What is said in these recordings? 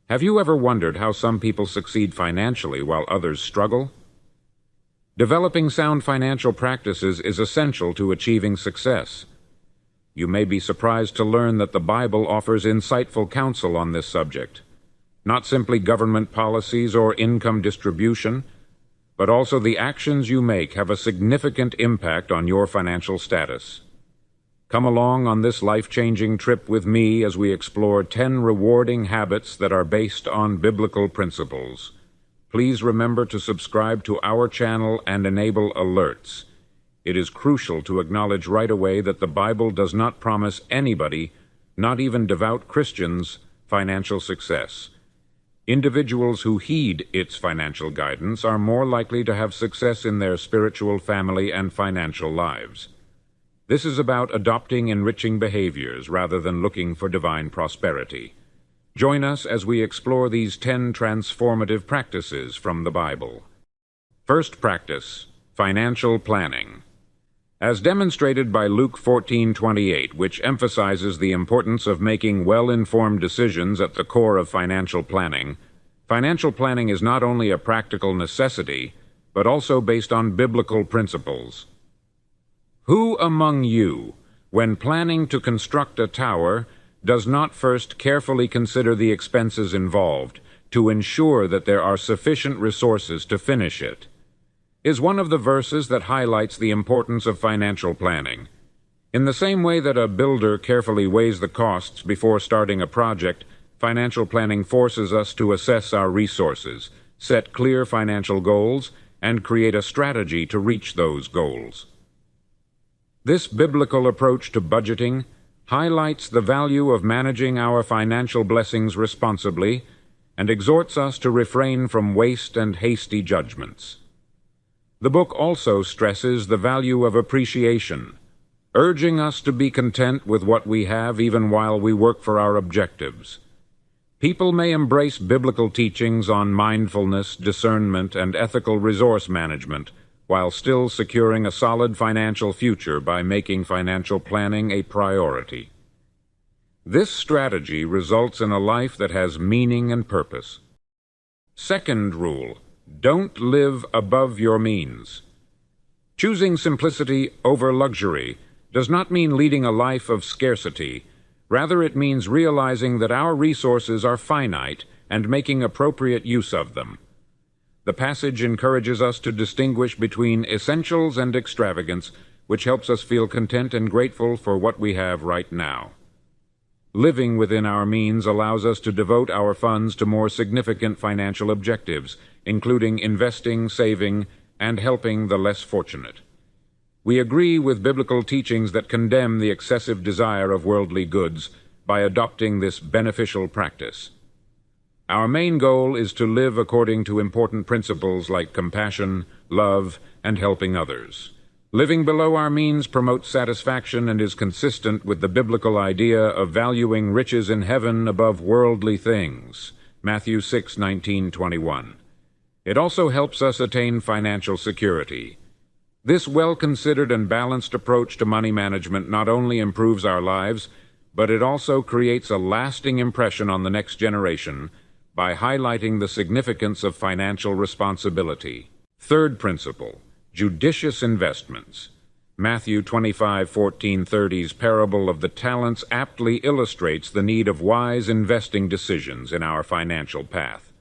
Have you ever wondered how some people succeed financially while others struggle? Developing sound financial practices is essential to achieving success. You may be surprised to learn that the Bible offers insightful counsel on this subject. Not simply government policies or income distribution, but also the actions you make have a significant impact on your financial status. Come along on this life-changing trip with me as we explore 10 rewarding habits that are based on biblical principles. Please remember to subscribe to our channel and enable alerts. It is crucial to acknowledge right away that the Bible does not promise anybody, not even devout Christians, financial success. Individuals who heed its financial guidance are more likely to have success in their spiritual, family, and financial lives. This is about adopting enriching behaviors rather than looking for divine prosperity. Join us as we explore these 10 transformative practices from the Bible. First practice, financial planning. As demonstrated by Luke 14:28, which emphasizes the importance of making well-informed decisions at the core of financial planning is not only a practical necessity, but also based on biblical principles. Who among you, when planning to construct a tower, does not first carefully consider the expenses involved to ensure that there are sufficient resources to finish it? Is one of the verses that highlights the importance of financial planning. In the same way that a builder carefully weighs the costs before starting a project, financial planning forces us to assess our resources, set clear financial goals, and create a strategy to reach those goals. This biblical approach to budgeting highlights the value of managing our financial blessings responsibly and exhorts us to refrain from waste and hasty judgments. The book also stresses the value of appreciation, urging us to be content with what we have even while we work for our objectives. People may embrace biblical teachings on mindfulness, discernment, and ethical resource management, while still securing a solid financial future by making financial planning a priority. This strategy results in a life that has meaning and purpose. Second rule, don't live above your means. Choosing simplicity over luxury does not mean leading a life of scarcity. Rather, it means realizing that our resources are finite and making appropriate use of them. The passage encourages us to distinguish between essentials and extravagance, which helps us feel content and grateful for what we have right now. Living within our means allows us to devote our funds to more significant financial objectives, including investing, saving, and helping the less fortunate. We agree with biblical teachings that condemn the excessive desire of worldly goods by adopting this beneficial practice. Our main goal is to live according to important principles like compassion, love, and helping others. Living below our means promotes satisfaction and is consistent with the biblical idea of valuing riches in heaven above worldly things. Matthew 6:19-21. It also helps us attain financial security. This well-considered and balanced approach to money management not only improves our lives, but it also creates a lasting impression on the next generation by highlighting the significance of financial responsibility. Third principle, judicious investments. Matthew 25:14-30's parable of the talents aptly illustrates the need of wise investing decisions in our financial path.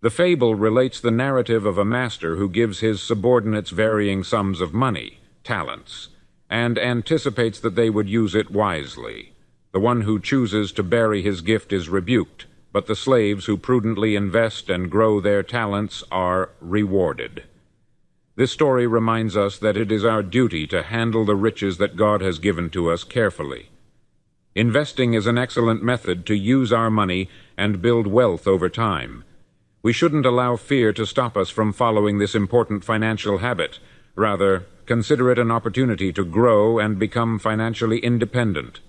The fable relates the narrative of a master who gives his subordinates varying sums of money, talents, and anticipates that they would use it wisely. The one who chooses to bury his gift is rebuked, but the slaves who prudently invest and grow their talents are rewarded. This story reminds us that it is our duty to handle the riches that God has given to us carefully. Investing is an excellent method to use our money and build wealth over time. We shouldn't allow fear to stop us from following this important financial habit. Rather, consider it an opportunity to grow and become financially independent.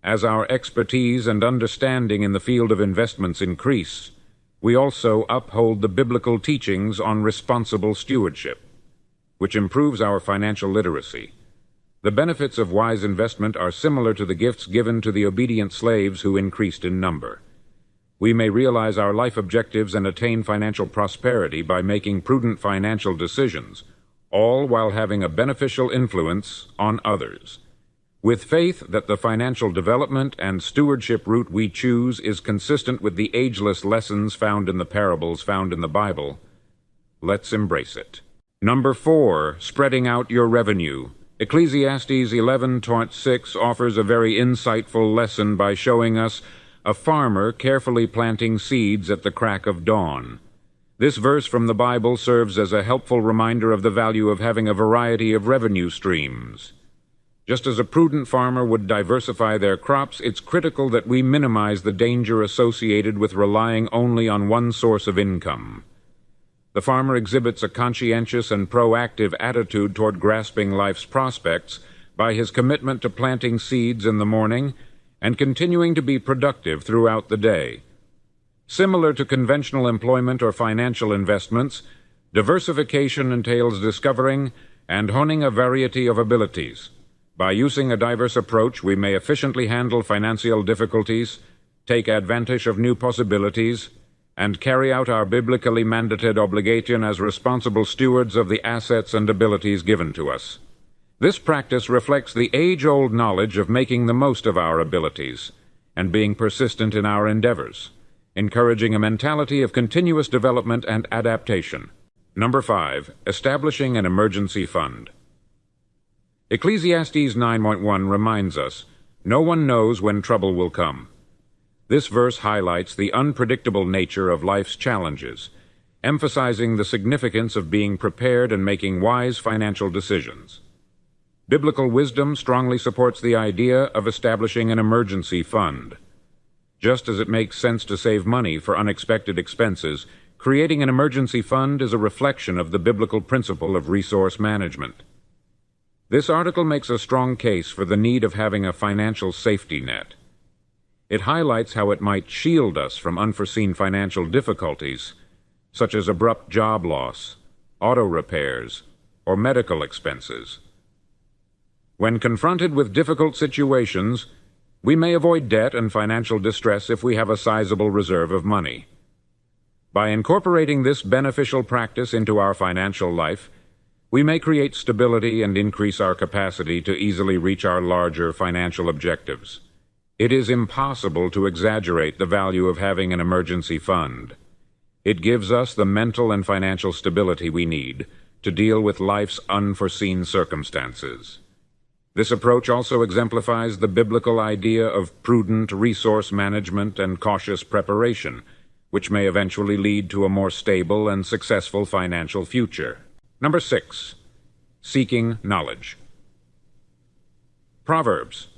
As our expertise and understanding in the field of investments increase, we also uphold the biblical teachings on responsible stewardship, which improves our financial literacy. The benefits of wise investment are similar to the gifts given to the obedient slaves who increased in number. we may realize our life objectives and attain financial prosperity by making prudent financial decisions, all while having a beneficial influence on others. With faith that the financial development and stewardship route we choose is consistent with the ageless lessons found in the parables found in the Bible, let's embrace it. Number 4, spreading out your revenue. Ecclesiastes 11:6 offers a very insightful lesson by showing us a farmer carefully planting seeds at the crack of dawn. This verse from the Bible serves as a helpful reminder of the value of having a variety of revenue streams. Just as a prudent farmer would diversify their crops, it's critical that we minimize the danger associated with relying only on one source of income. The farmer exhibits a conscientious and proactive attitude toward grasping life's prospects by his commitment to planting seeds in the morning and continuing to be productive throughout the day. Similar to conventional employment or financial investments, diversification entails discovering and honing a variety of abilities. By using a diverse approach, we may efficiently handle financial difficulties, take advantage of new possibilities, and carry out our biblically mandated obligation as responsible stewards of the assets and abilities given to us. This practice reflects the age-old knowledge of making the most of our abilities and being persistent in our endeavors, encouraging a mentality of continuous development and adaptation. Number 5, establishing an emergency fund. Ecclesiastes 9:1 reminds us, "No one knows when trouble will come." This verse highlights the unpredictable nature of life's challenges, emphasizing the significance of being prepared and making wise financial decisions. Biblical wisdom strongly supports the idea of establishing an emergency fund. Just as it makes sense to save money for unexpected expenses, creating an emergency fund is a reflection of the biblical principle of resource management. This article makes a strong case for the need of having a financial safety net. It highlights how it might shield us from unforeseen financial difficulties, such as abrupt job loss, auto repairs, or medical expenses. When confronted with difficult situations, we may avoid debt and financial distress if we have a sizable reserve of money. By incorporating this beneficial practice into our financial life, we may create stability and increase our capacity to easily reach our larger financial objectives. It is impossible to exaggerate the value of having an emergency fund. It gives us the mental and financial stability we need to deal with life's unforeseen circumstances. This approach also exemplifies the biblical idea of prudent resource management and cautious preparation, which may eventually lead to a more stable and successful financial future. Number 6, seeking knowledge. Proverbs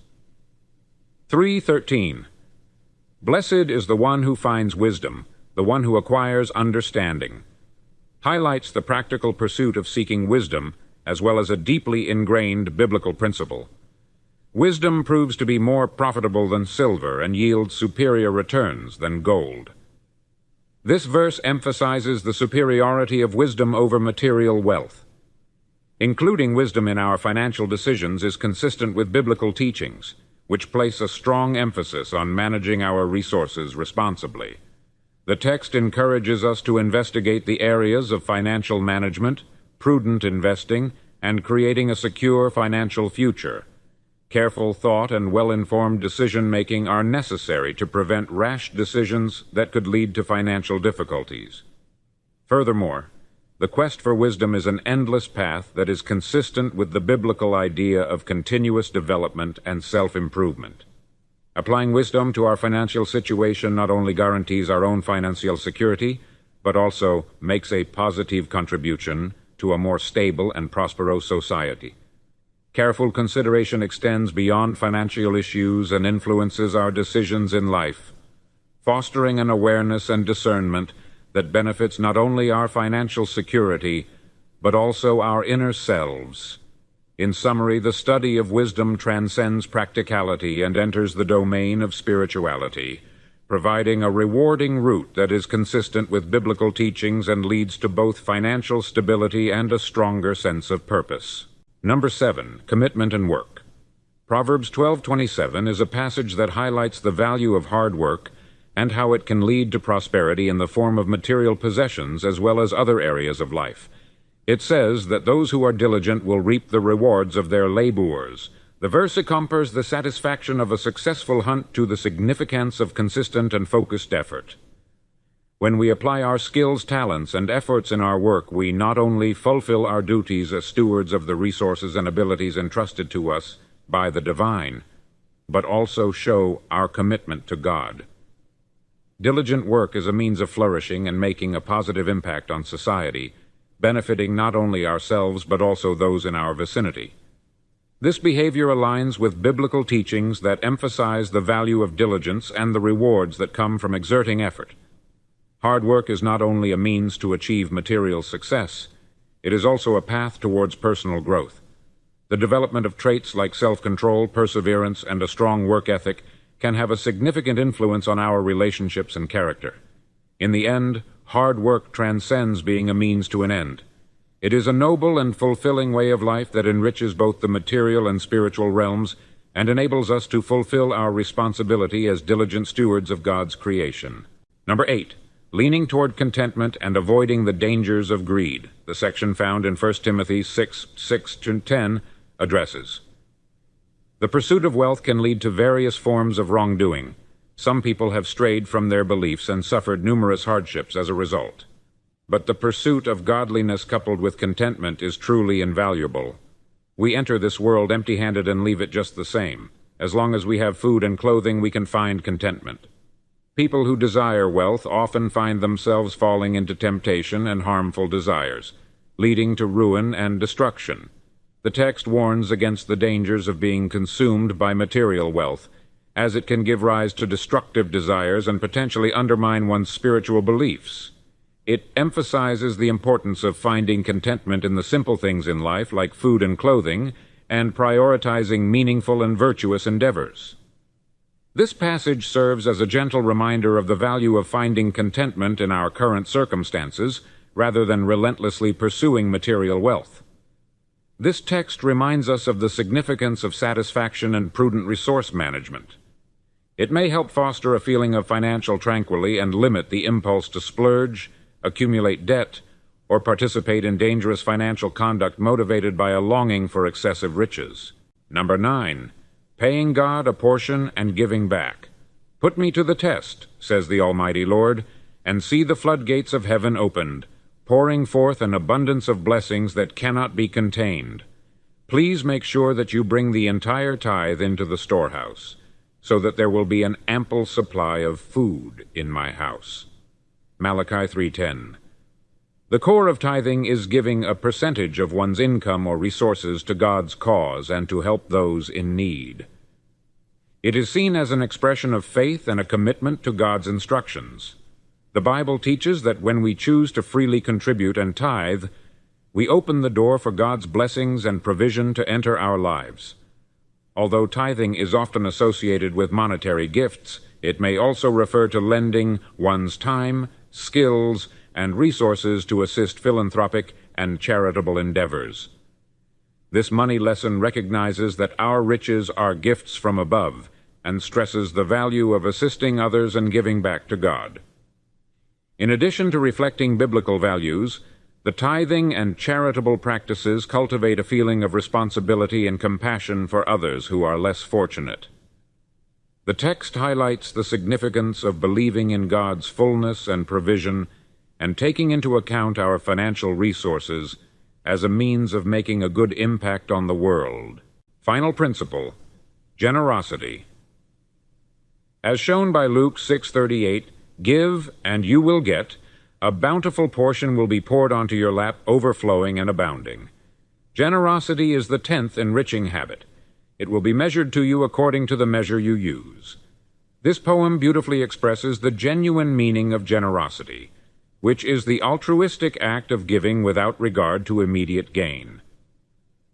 3:13. Blessed is the one who finds wisdom, the one who acquires understanding, highlights the practical pursuit of seeking wisdom as well as a deeply ingrained biblical principle. Wisdom proves to be more profitable than silver and yields superior returns than gold. This verse emphasizes the superiority of wisdom over material wealth. Including wisdom in our financial decisions is consistent with biblical teachings, which place a strong emphasis on managing our resources responsibly. The text encourages us to investigate the areas of financial management, prudent investing, and creating a secure financial future. Careful thought and well-informed decision-making are necessary to prevent rash decisions that could lead to financial difficulties. Furthermore, the quest for wisdom is an endless path that is consistent with the biblical idea of continuous development and self-improvement. Applying wisdom to our financial situation not only guarantees our own financial security, but also makes a positive contribution to a more stable and prosperous society. Careful consideration extends beyond financial issues and influences our decisions in life, fostering an awareness and discernment that benefits not only our financial security, but also our inner selves. In summary, the study of wisdom transcends practicality and enters the domain of spirituality, providing a rewarding route that is consistent with biblical teachings and leads to both financial stability and a stronger sense of purpose. Number 7, commitment and work. Proverbs 12:27 is a passage that highlights the value of hard work and how it can lead to prosperity in the form of material possessions as well as other areas of life. It says that those who are diligent will reap the rewards of their labours. The verse compares the satisfaction of a successful hunt to the significance of consistent and focused effort. When we apply our skills, talents, and efforts in our work, we not only fulfill our duties as stewards of the resources and abilities entrusted to us by the divine, but also show our commitment to God. Diligent work is a means of flourishing and making a positive impact on society, benefiting not only ourselves but also those in our vicinity. This behavior aligns with biblical teachings that emphasize the value of diligence and the rewards that come from exerting effort. Hard work is not only a means to achieve material success, it is also a path towards personal growth. The development of traits like self-control, perseverance, and a strong work ethic can have a significant influence on our relationships and character. In the end, hard work transcends being a means to an end. It is a noble and fulfilling way of life that enriches both the material and spiritual realms and enables us to fulfill our responsibility as diligent stewards of God's creation. Number 8. Leaning toward contentment and avoiding the dangers of greed. The section found in 1 Timothy 6:6-10 addresses. The pursuit of wealth can lead to various forms of wrongdoing. Some people have strayed from their beliefs and suffered numerous hardships as a result. But the pursuit of godliness coupled with contentment is truly invaluable. We enter this world empty-handed and leave it just the same. As long as we have food and clothing, we can find contentment. People who desire wealth often find themselves falling into temptation and harmful desires, leading to ruin and destruction. The text warns against the dangers of being consumed by material wealth, as it can give rise to destructive desires and potentially undermine one's spiritual beliefs. It emphasizes the importance of finding contentment in the simple things in life, like food and clothing, and prioritizing meaningful and virtuous endeavors. This passage serves as a gentle reminder of the value of finding contentment in our current circumstances, rather than relentlessly pursuing material wealth. This text reminds us of the significance of satisfaction and prudent resource management. It may help foster a feeling of financial tranquility and limit the impulse to splurge, accumulate debt, or participate in dangerous financial conduct motivated by a longing for excessive riches. Number 9. Paying God a portion and giving back. Put me to the test, says the Almighty Lord, and see the floodgates of heaven opened, pouring forth an abundance of blessings that cannot be contained. Please make sure that you bring the entire tithe into the storehouse, so that there will be an ample supply of food in my house. Malachi 3:10. The core of tithing is giving a percentage of one's income or resources to God's cause and to help those in need. It is seen as an expression of faith and a commitment to God's instructions. The Bible teaches that when we choose to freely contribute and tithe, we open the door for God's blessings and provision to enter our lives. Although tithing is often associated with monetary gifts, it may also refer to lending one's time, skills, and resources to assist philanthropic and charitable endeavors. This money lesson recognizes that our riches are gifts from above and stresses the value of assisting others and giving back to God. In addition to reflecting biblical values, the tithing and charitable practices cultivate a feeling of responsibility and compassion for others who are less fortunate. The text highlights the significance of believing in God's fullness and provision and taking into account our financial resources as a means of making a good impact on the world. Final principle: generosity. As shown by Luke 6:38, give, and you will get. A bountiful portion will be poured onto your lap, overflowing and abounding. Generosity is the 10th enriching habit. It will be measured to you according to the measure you use. This poem beautifully expresses the genuine meaning of generosity, which is the altruistic act of giving without regard to immediate gain.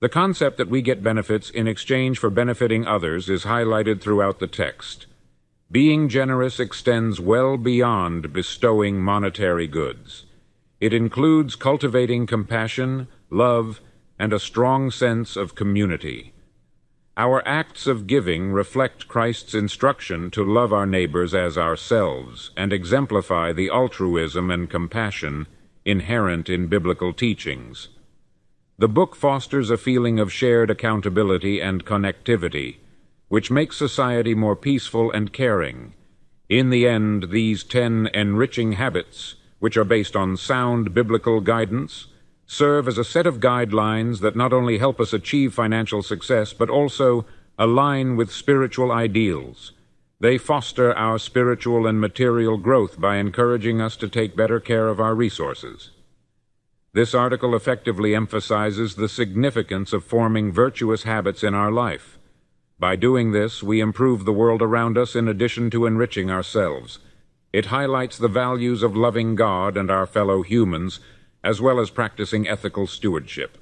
The concept that we get benefits in exchange for benefiting others is highlighted throughout the text. Being generous extends well beyond bestowing monetary goods. It includes cultivating compassion, love, and a strong sense of community. Our acts of giving reflect Christ's instruction to love our neighbors as ourselves and exemplify the altruism and compassion inherent in biblical teachings. The book fosters a feeling of shared accountability and connectivity, which makes society more peaceful and caring. In the end, these 10 enriching habits, which are based on sound biblical guidance, serve as a set of guidelines that not only help us achieve financial success, but also align with spiritual ideals. They foster our spiritual and material growth by encouraging us to take better care of our resources. This article effectively emphasizes the significance of forming virtuous habits in our life. By doing this, we improve the world around us in addition to enriching ourselves. It highlights the values of loving God and our fellow humans, as well as practicing ethical stewardship.